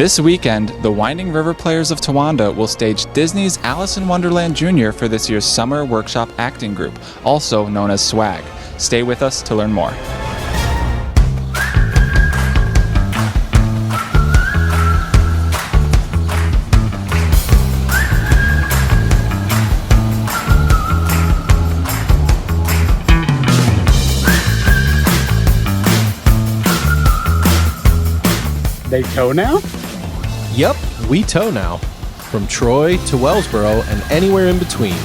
This weekend, the Winding River Players of Towanda will stage Disney's Alice in Wonderland Jr. for this year's Summer Workshop Acting Group, also known as S.W.A.G. Stay with us to learn more. They tow now? Yep, we tow now. From Troy to Wellsboro and anywhere in between.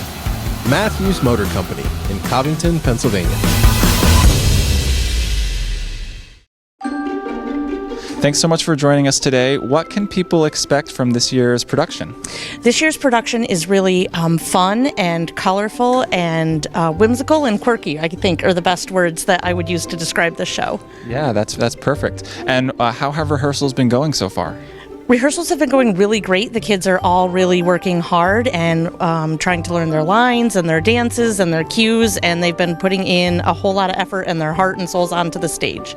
Matthews Motor Company in Covington, Pennsylvania. Thanks so much for joining us today. What can people expect from this year's production? This year's production is really fun and colorful and whimsical and quirky, I think, are the best words that I would use to describe the show. Yeah, that's perfect. And how have rehearsals been going so far? Rehearsals have been going really great. The kids are all really working hard and trying to learn their lines and their dances and their cues, and they've been putting in a whole lot of effort and their heart and souls onto the stage.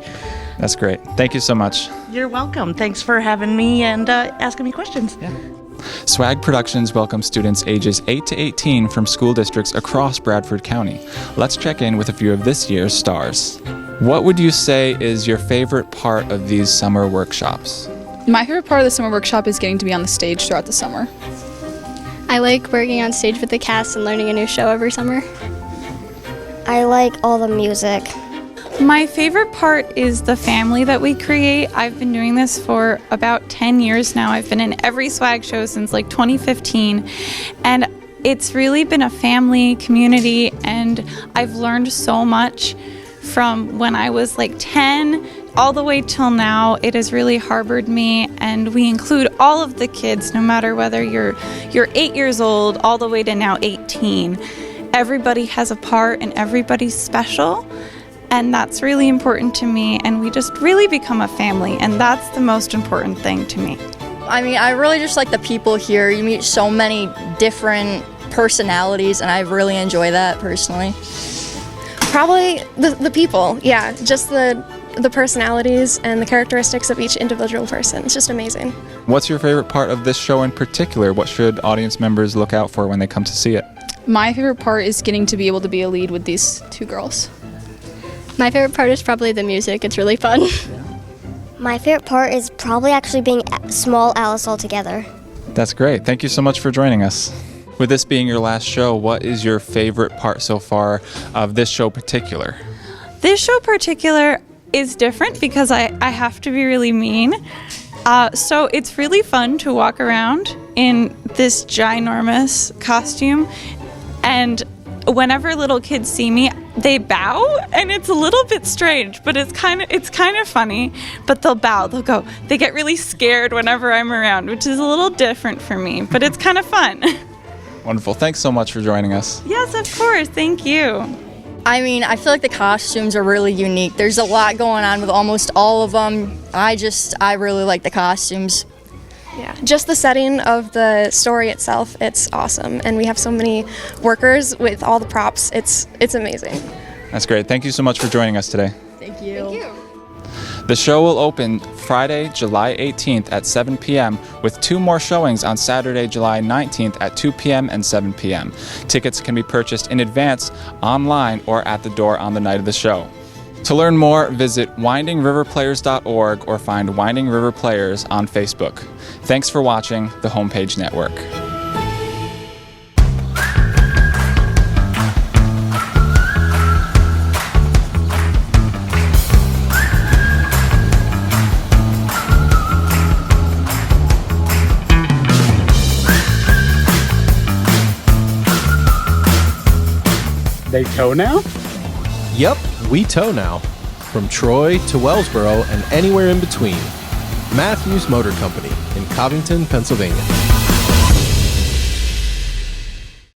That's great. Thank you so much. You're welcome. Thanks for having me and asking me questions. Yeah. S.W.A.G Productions welcomes students ages 8 to 18 from school districts across Bradford County. Let's check in with a few of this year's stars. What would you say is your favorite part of these summer workshops? My favorite part of the summer workshop is getting to be on the stage throughout the summer. I like working on stage with the cast and learning a new show every summer. I like all the music. My favorite part is the family that we create. I've been doing this for about 10 years now. I've been in every S.W.A.G show since like 2015, and it's really been a family community, and I've learned so much from when I was like 10 all the way till now. It has really harbored me, and we include all of the kids, no matter whether you're 8 years old all the way to now 18. Everybody has a part and everybody's special. And that's really important to me, and we just really become a family, and that's the most important thing to me. I mean, I really just like the people here. You meet so many different personalities, and I really enjoy that personally. Probably the people, yeah, just the personalities and the characteristics of each individual person. It's just amazing. What's your favorite part of this show in particular? What should audience members look out for when they come to see it? My favorite part is getting to be able to be a lead with these two girls. My favorite part is probably the music. It's really fun. My favorite part is probably actually being small Alice all together. That's great. Thank you so much for joining us. With this being your last show, what is your favorite part so far of this show particular? This show particular is different because I have to be really mean. So it's really fun to walk around in this ginormous costume, and whenever little kids see me, they bow, and it's a little bit strange, but it's kind of funny. But they'll bow, they get really scared whenever I'm around, which is a little different for me, but it's kind of fun. Wonderful. Thanks so much for joining us. Yes, of course. Thank you. I mean, I feel like the costumes are really unique. There's a lot going on with almost all of them. I really like the costumes. Yeah, just the setting of the story itself, it's awesome. And we have so many workers with all the props. It's amazing. That's great. Thank you so much for joining us today. Thank you. Thank you. The show will open Friday, July 18th at 7 p.m. with 2 more showings on Saturday, July 19th at 2 p.m. and 7 p.m. Tickets can be purchased in advance, online, or at the door on the night of the show. To learn more, visit windingriverplayers.org or find Winding River Players on Facebook. Thanks for watching the Homepage Network. They tow now? Yep, we tow now. From Troy to Wellsboro and anywhere in between. Matthews Motor Company in Covington, Pennsylvania.